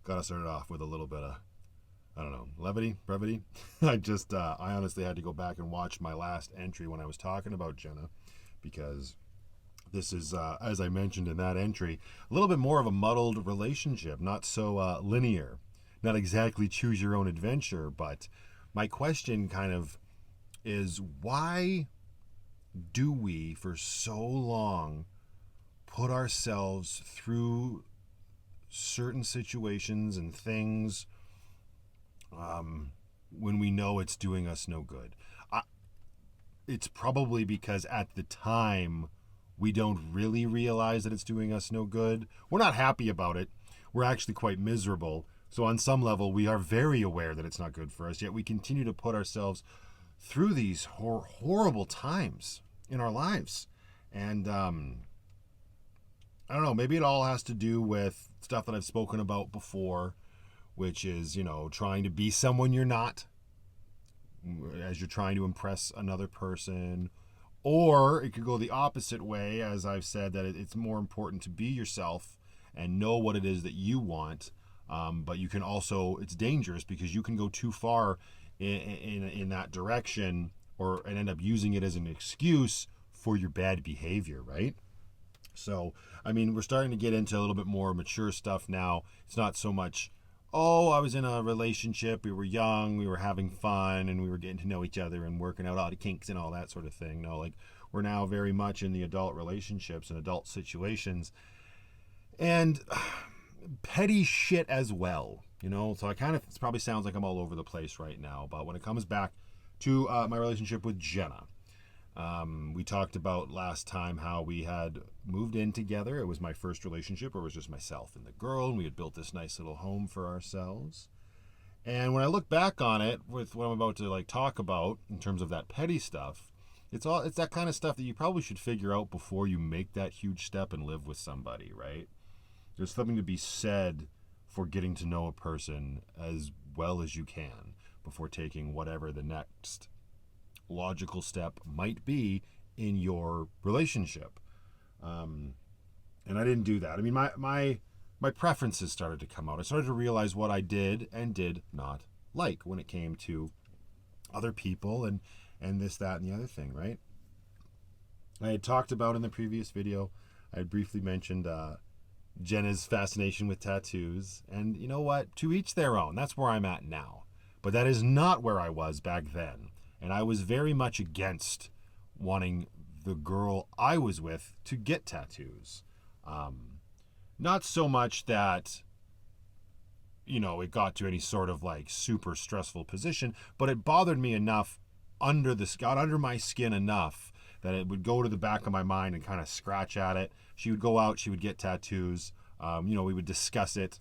Gotta start it off with a little bit of, I don't know, brevity. I honestly had to go back and watch my last entry when I was talking about Jenna, because this is, as I mentioned in that entry, a little bit more of a muddled relationship, not so linear, not exactly choose your own adventure. But my question kind of is, why do we for so long put ourselves through certain situations and things when we know it's doing us no good? It's probably because at the time we don't really realize that it's doing us no good. We're not happy about it. We're actually quite miserable. So on some level, we are very aware that it's not good for us, yet we continue to put ourselves through these horrible times in our lives. And I don't know, maybe it all has to do with stuff that I've spoken about before, which is, trying to be someone you're not as you're trying to impress another person. Or it could go the opposite way, as I've said, that it's more important to be yourself and know what it is that you want. But you can also, it's dangerous because you can go too far in that direction and end up using it as an excuse for your bad behavior, right? So, I mean, we're starting to get into a little bit more mature stuff now. It's not so much, oh, I was in a relationship, we were young, we were having fun, and we were getting to know each other and working out all the kinks and all that sort of thing. No, like, we're now very much in the adult relationships and adult situations. And petty shit as well, So it probably sounds like I'm all over the place right now. But when it comes back to my relationship with Jenna, we talked about last time how we had moved in together. It was my first relationship where it was just myself and the girl, and we had built this nice little home for ourselves. And when I look back on it with what I'm about to talk about in terms of that petty stuff, it's that kind of stuff that you probably should figure out before you make that huge step and live with somebody, right? There's something to be said for getting to know a person as well as you can before taking whatever the next logical step might be in your relationship. And I didn't do that. I mean, my preferences started to come out. I started to realize what I did and did not like when it came to other people and this, that, and the other thing, right? I had talked about in the previous video, I had briefly mentioned Jenna's fascination with tattoos. And you know what? To each their own. That's where I'm at now. But that is not where I was back then. And I was very much against wanting the girl I was with to get tattoos. Not so much that, it got to any sort of super stressful position, but it bothered me enough, got under my skin enough that it would go to the back of my mind and kind of scratch at it. She would go out, she would get tattoos. We would discuss it.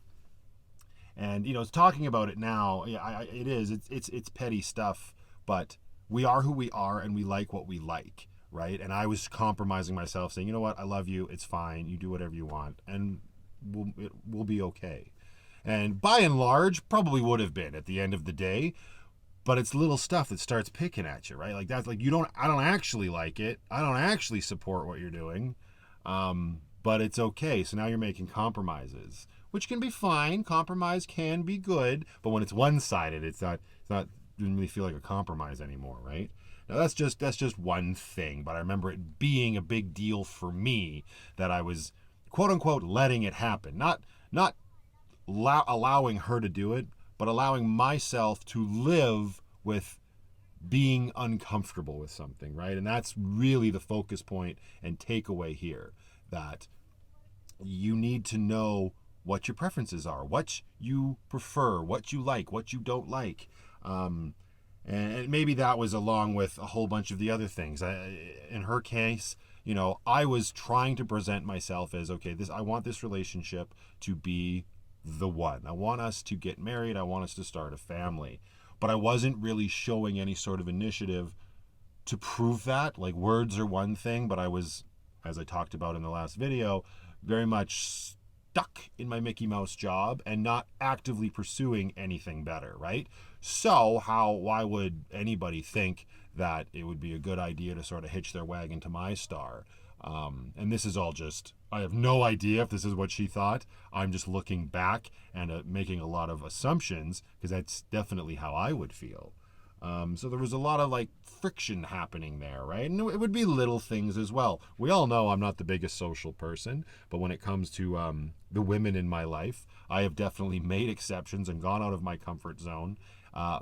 And, talking about it now, it's petty stuff, but we are who we are and we like what we like, right? And I was compromising myself, saying, you know what, I love you, it's fine, you do whatever you want, and it will be okay. And by and large, probably would have been at the end of the day, but it's little stuff that starts picking at you, right? I don't actually like it, I don't actually support what you're doing, but it's okay. So now you're making compromises, which can be fine. Compromise can be good, but when it's one-sided, it's not didn't really feel like a compromise anymore, right? Now that's just one thing, but I remember it being a big deal for me that I was quote unquote letting it happen, not allowing her to do it, but allowing myself to live with being uncomfortable with something, right? And that's really the focus point and takeaway here, that you need to know what your preferences are, what you prefer, what you like, what you don't like. And maybe that was along with a whole bunch of the other things. In her case, I was trying to present myself as, okay, I want this relationship to be the one. I want us to get married. I want us to start a family. But I wasn't really showing any sort of initiative to prove that. Words are one thing, but I was, as I talked about in the last video, very much stuck in my Mickey Mouse job and not actively pursuing anything better, right? So why would anybody think that it would be a good idea to sort of hitch their wagon to my star? And this is all just, I have no idea if this is what she thought. I'm just looking back and making a lot of assumptions, because that's definitely how I would feel. So there was a lot of like friction happening there, right? And it would be little things as well. We all know I'm not the biggest social person, but when it comes to the women in my life, I have definitely made exceptions and gone out of my comfort zone,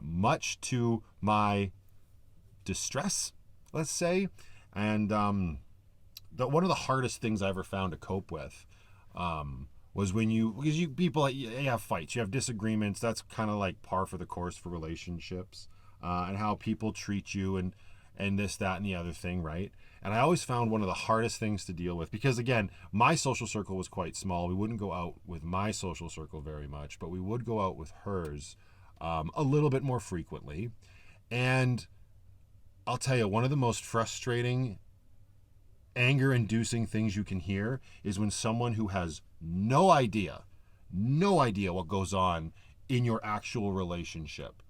much to my distress, let's say. And one of the hardest things I ever found to cope with was because people, you have fights, you have disagreements. That's kind of like par for the course for relationships, and how people treat you, and this, that, and the other thing, right? And I always found one of the hardest things to deal with, because again, my social circle was quite small. We wouldn't go out with my social circle very much, but we would go out with hers a little bit more frequently. And I'll tell you, one of the most frustrating, anger-inducing things you can hear is when someone who has no idea what goes on in your actual relationship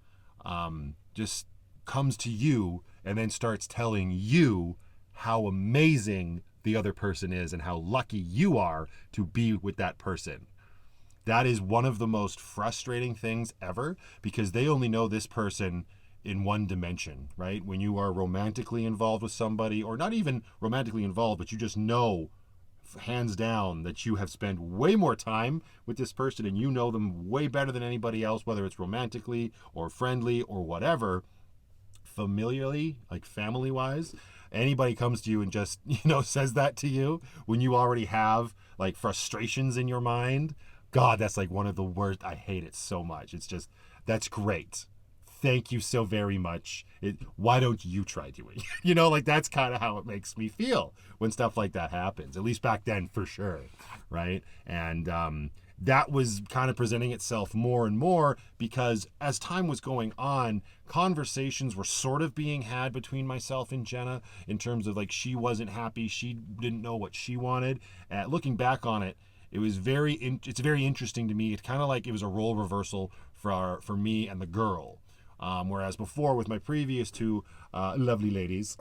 just comes to you and then starts telling you how amazing the other person is and how lucky you are to be with that person. That is one of the most frustrating things ever, because they only know this person in one dimension, right? When you are romantically involved with somebody, or not even romantically involved, but you just know hands down that you have spent way more time with this person and you know them way better than anybody else, whether it's romantically or friendly or whatever, familiarly, like family wise. Anybody comes to you and just, says that to you when you already have like frustrations in your mind. God, that's like one of the worst. I hate it so much. It's just, that's great. Thank you so very much. Why don't you try doing it? Like that's kind of how it makes me feel when stuff like that happens, at least back then for sure, right? And that was kind of presenting itself more and more, because as time was going on, conversations were sort of being had between myself and Jenna in terms of like, she wasn't happy. She didn't know what she wanted. Looking back on it, it's very interesting to me. It's kind of like it was a role reversal for me and the girl. Whereas before, with my previous two lovely ladies,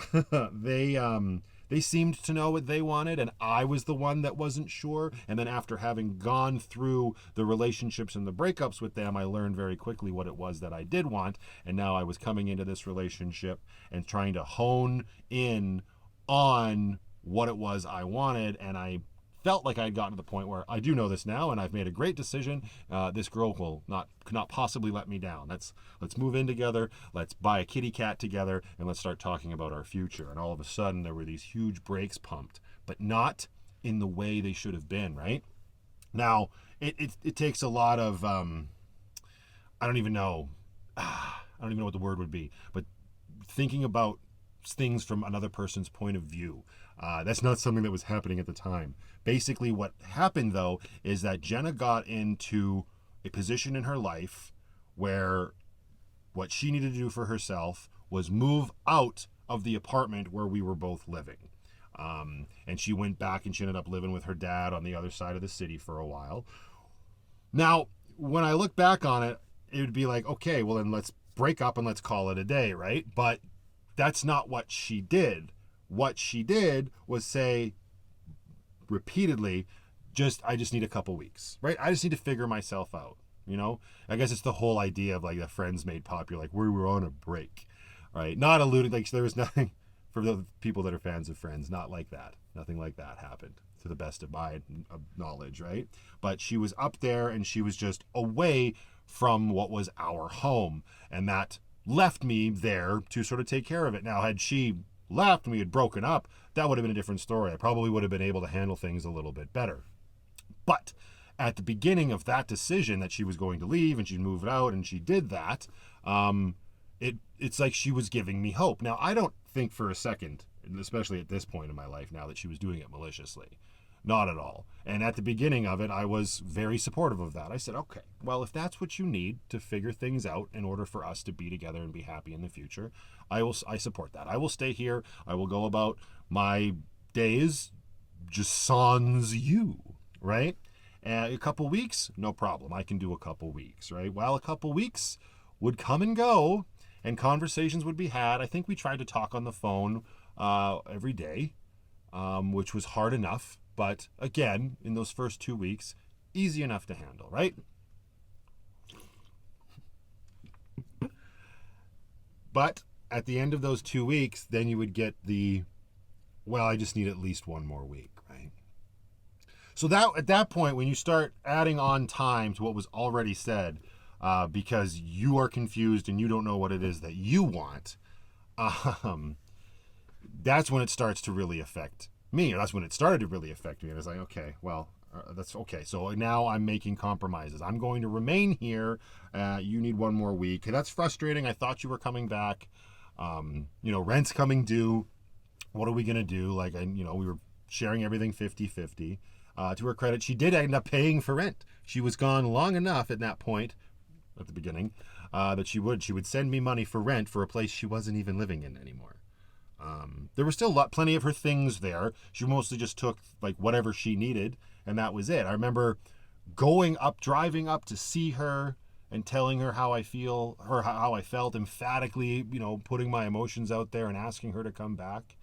they seemed to know what they wanted, and I was the one that wasn't sure. And then after having gone through the relationships and the breakups with them, I learned very quickly what it was that I did want. And now I was coming into this relationship and trying to hone in on what it was I wanted, and I felt like I had gotten to the point where I do know this now, and I've made a great decision. This girl could not possibly let me down. Let's move in together. Let's buy a kitty cat together, and let's start talking about our future. And all of a sudden, there were these huge brakes pumped, but not in the way they should have been. Right now, it takes a lot of I don't even know what the word would be, but thinking about things from another person's point of view. That's not something that was happening at the time. Basically, what happened, though, is that Jenna got into a position in her life where what she needed to do for herself was move out of the apartment where we were both living. And she went back and she ended up living with her dad on the other side of the city for a while. Now, when I look back on it, it would be like, okay, well, then let's break up and let's call it a day, right? But that's not what she did. What she did was say repeatedly, I just need a couple weeks, right? I just need to figure myself out, I guess it's the whole idea of like the Friends made popular, like we were on a break, right? Not alluding, like there was nothing, for the people that are fans of Friends, not like that. Nothing like that happened, to the best of my knowledge, right? But she was up there and she was just away from what was our home, and that left me there to sort of take care of it. Now, had she left and we had broken up, that would have been a different story. I probably would have been able to handle things a little bit better. But at the beginning of that decision that she was going to leave and she'd move out and she did that, it's like she was giving me hope. Now, I don't think for a second, especially at this point in my life now, that she was doing it maliciously. Not at all. And at the beginning of it, I was very supportive of that. I said, okay, well, if that's what you need to figure things out in order for us to be together and be happy in the future, I support that. I will stay here. I will go about my days just sans you, right? A couple weeks, no problem. I can do a couple weeks, right? Well, a couple weeks would come and go, and conversations would be had. I think we tried to talk on the phone every day. which was hard enough. But again, in those first 2 weeks, easy enough to handle, right? But at the end of those 2 weeks, then you would get well, I just need at least one more week, right? So that at that point, when you start adding on time to what was already said, because you are confused and you don't know what it is that you want, that's when it starts to really affect me. Or that's when it started to really affect me. And it's like, okay, well, that's okay. So now I'm making compromises. I'm going to remain here. You need one more week. That's frustrating. I thought you were coming back. Rent's coming due. What are we going to do? We were sharing everything 50-50. To her credit, she did end up paying for rent. She was gone long enough at that point, at the beginning, that she would send me money for rent for a place she wasn't even living in anymore. There were still plenty of her things there. She mostly just took whatever she needed, and that was it. I remember driving up to see her and telling her how I felt emphatically, putting my emotions out there and asking her to come back.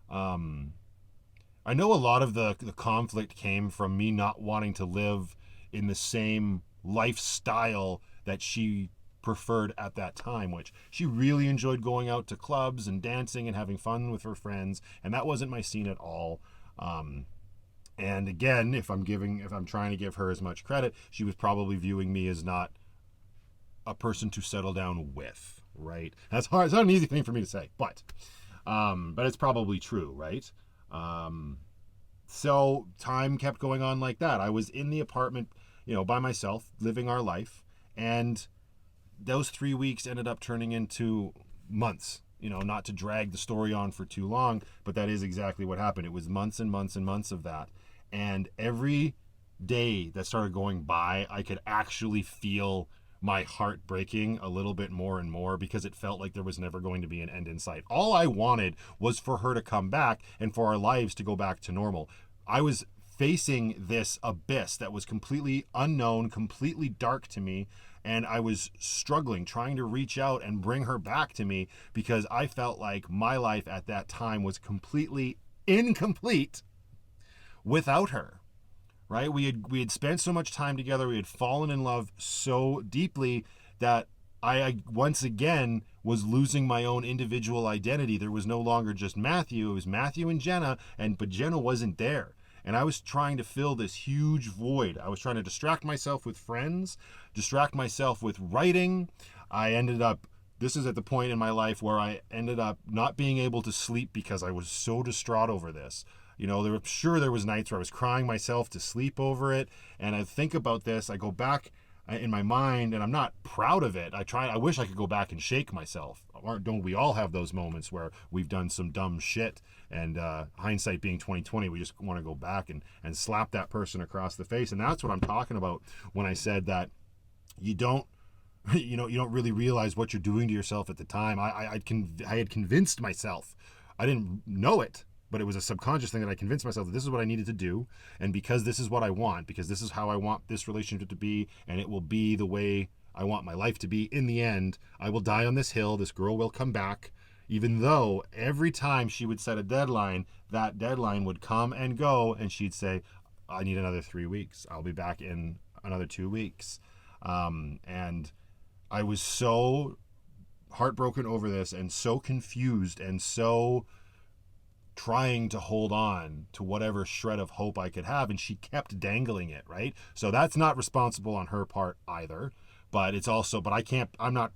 I know a lot of the conflict came from me not wanting to live in the same lifestyle that she preferred at that time, which she really enjoyed going out to clubs and dancing and having fun with her friends, and that wasn't my scene at all. And again, if I'm trying to give her as much credit, she was probably viewing me as not a person to settle down with, right? That's hard. It's not an easy thing for me to say, but it's probably true, right? So time kept going on like that. I was in the apartment, by myself, living our life, and those 3 weeks ended up turning into months. Not to drag the story on for too long, but that is exactly what happened. It was months and months and months of that. And every day that started going by, I could actually feel my heart breaking a little bit more and more, because it felt like there was never going to be an end in sight. All I wanted was for her to come back and for our lives to go back to normal. I was facing this abyss that was completely unknown, completely dark to me, and I was struggling, trying to reach out and bring her back to me, because I felt like my life at that time was completely incomplete without her. Right? We had spent so much time together. We had fallen in love so deeply that I once again was losing my own individual identity. There was no longer just Matthew. It was Matthew and Jenna, but Jenna wasn't there. And I was trying to fill this huge void. I was trying to distract myself with friends, distract myself with writing. This is at the point in my life where I ended up not being able to sleep because I was so distraught over this. There was nights where I was crying myself to sleep over it. And I think about this, I go back in my mind, and I'm not proud of it. I wish I could go back and shake myself. Don't we all have those moments where we've done some dumb shit, and hindsight being 2020, we just want to go back and slap that person across the face. And that's what I'm talking about when I said that you don't really realize what you're doing to yourself at the time. I had convinced myself. I didn't know it, but it was a subconscious thing that I convinced myself that this is what I needed to do. And because this is what I want, because this is how I want this relationship to be, and it will be the way I want my life to be in the end, I will die on this hill. This girl will come back. Even though every time she would set a deadline, that deadline would come and go, and she'd say, I need another 3 weeks. I'll be back in another 2 weeks. And I was so heartbroken over this, and so confused, and so trying to hold on to whatever shred of hope I could have, and she kept dangling it, right? So that's not responsible on her part either, but I'm not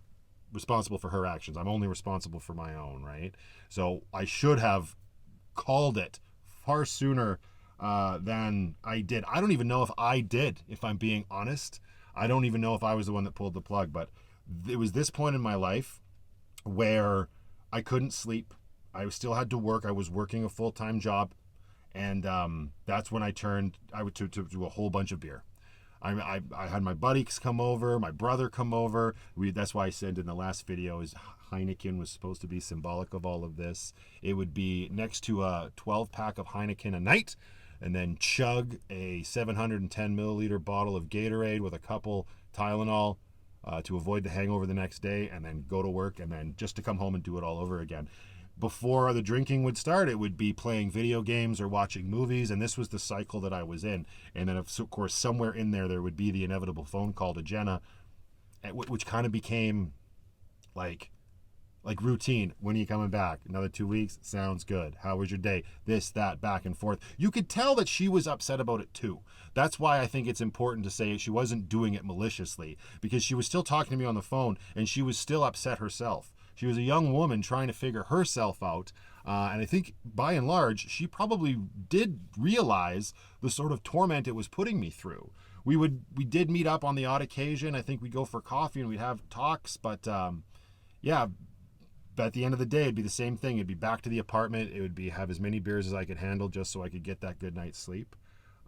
responsible for her actions. I'm only responsible for my own, right? So I should have called it far sooner than I did. I don't even know if I did, if I'm being honest. I don't even know if I was the one that pulled the plug, but it was this point in my life where I couldn't sleep. I still had to work. I was working a full-time job, and that's when I would to a whole bunch of beer. I had my buddies come over, my brother come over. That's why I said in the last video is Heineken was supposed to be symbolic of all of this. It would be next to a 12-pack of Heineken a night, and then chug a 710 milliliter bottle of Gatorade with a couple Tylenol to avoid the hangover the next day, and then go to work, and then just to come home and do it all over again. before the drinking would start, it would be playing video games or watching movies, and this was the cycle that I was in. And then, of course, somewhere in there would be the inevitable phone call to Jenna, which kind of became like routine. When are you coming back? Another 2 weeks? Sounds good. How was your day? This, that, back and forth. You could tell that she was upset about it too. That's why I think it's important to say she wasn't doing it maliciously, because she was still talking to me on the phone and she was still upset herself. She was a young woman trying to figure herself out. And I think by and large, she probably did realize the sort of torment it was putting me through. We did meet up on the odd occasion. I think we'd go for coffee and we'd have talks, but yeah, but at the end of the day, it'd be the same thing. It'd be back to the apartment. It would be have as many beers as I could handle just so I could get that good night's sleep.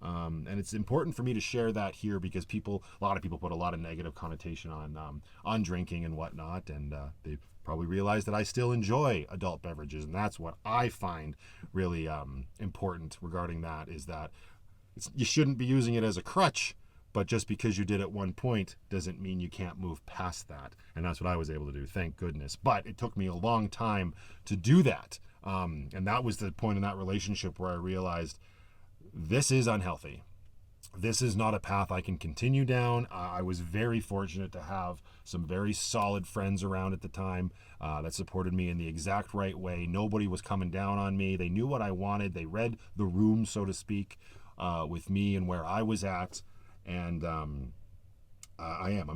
And it's important for me to share that here because a lot of people put a lot of negative connotation on drinking and whatnot, and they probably realize that I still enjoy adult beverages, and that's what I find really important regarding that, is that you shouldn't be using it as a crutch, but just because you did at one point doesn't mean you can't move past that. And that's what I was able to do, thank goodness. But it took me a long time to do that. And that was the point in that relationship where I realized this is unhealthy. This is not a path I can continue down. I was very fortunate to have some very solid friends around at the time that supported me in the exact right way. Nobody was coming down on me. They knew what I wanted. They read the room, so to speak, with me and where I was at. And I'm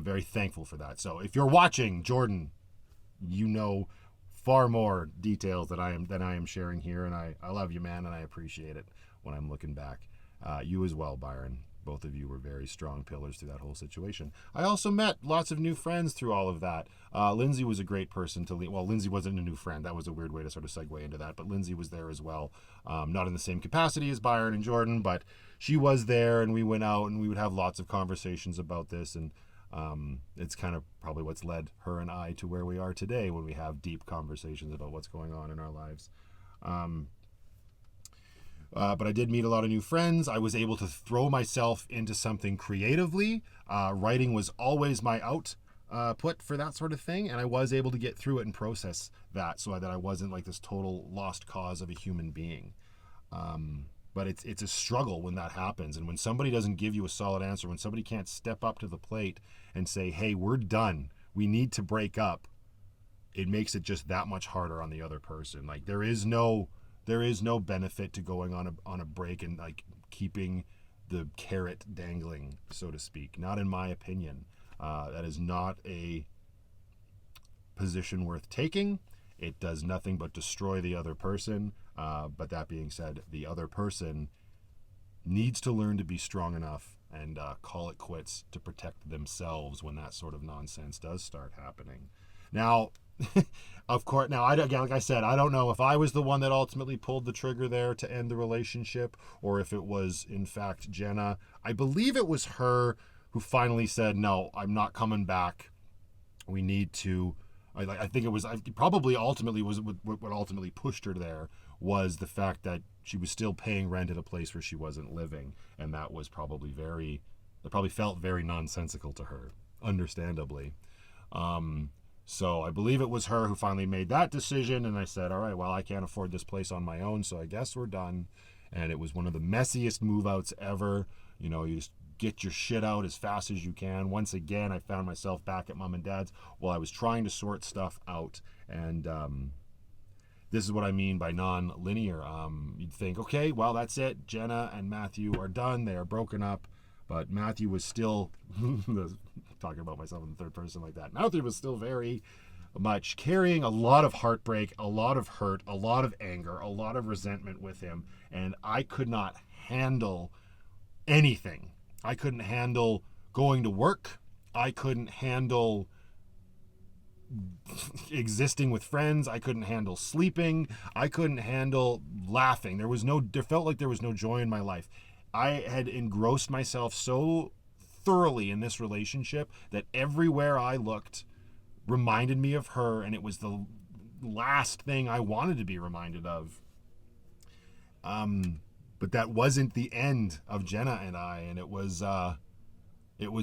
very thankful for that. So if you're watching, Jordan, you know far more details than I am sharing here, and I love you, man, and I appreciate it when I'm looking back. You as well, Byron. Both of you were very strong pillars through that whole situation. I also met lots of new friends through all of that. Lindsay was a great person to lead. Well, Lindsay wasn't a new friend. That was a weird way to sort of segue into that. But Lindsay was there as well. Not in the same capacity as Byron and Jordan, but she was there, and we went out and we would have lots of conversations about this. And it's kind of probably what's led her and I to where we are today when we have deep conversations about what's going on in our lives. But I did meet a lot of new friends. I was able to throw myself into something creatively. Writing was always my output for that sort of thing, and I was able to get through it and process that so that I wasn't like this total lost cause of a human being. But it's a struggle when that happens, and when somebody doesn't give you a solid answer, when somebody can't step up to the plate and say, hey, we're done, we need to break up, it makes it just that much harder on the other person. Like there is no benefit to going on a break and like keeping the carrot dangling, so to speak. Not in my opinion. That is not a position worth taking. It does nothing but destroy the other person. But that being said, the other person needs to learn to be strong enough and call it quits to protect themselves when that sort of nonsense does start happening. Now, of course, again, like I said, I don't know if I was the one that ultimately pulled the trigger there to end the relationship, or if it was, in fact, Jenna. I believe it was her who finally said, no, I'm not coming back. We need to, I think it was, probably ultimately was what ultimately pushed her there was the fact that she was still paying rent at a place where she wasn't living. And that was probably felt very nonsensical to her, understandably. So I believe it was her who finally made that decision, and I said, all right, well, I can't afford this place on my own, so I guess we're done. And it was one of the messiest move-outs ever. You know, you just get your shit out as fast as you can. Once again, I found myself back at mom and dad's while I was trying to sort stuff out. And this is what I mean by non-linear. You'd think, okay, well, that's it. Jenna and Matthew are done. They are broken up. But Matthew was still, talking about myself in the third person like that, Matthew was still very much carrying a lot of heartbreak, a lot of hurt, a lot of anger, a lot of resentment with him. And I could not handle anything. I couldn't handle going to work. I couldn't handle existing with friends. I couldn't handle sleeping. I couldn't handle laughing. There felt like there was no joy in my life. I had engrossed myself so thoroughly in this relationship that everywhere I looked reminded me of her, and it was the last thing I wanted to be reminded of. But that wasn't the end of Jenna and I, and it was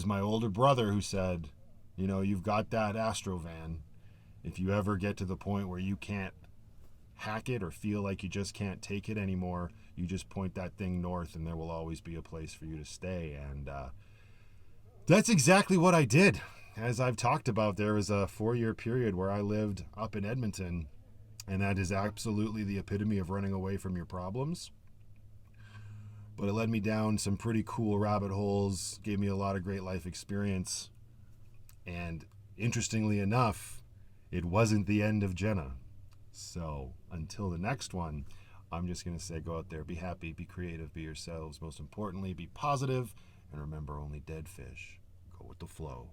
my older brother who said, you know, you've got that Astro van. If you ever get to the point where you can't hack it or feel like you just can't take it anymore, you just point that thing north and there will always be a place for you to stay. And that's exactly what I did. As I've talked about, there was a 4-year period where I lived up in Edmonton, and that is absolutely the epitome of running away from your problems. But it led me down some pretty cool rabbit holes, gave me a lot of great life experience. And interestingly enough, it wasn't the end of Jenna. So until the next one, I'm just going to say go out there, be happy, be creative, be yourselves. Most importantly, be positive, and remember, only dead fish go with the flow.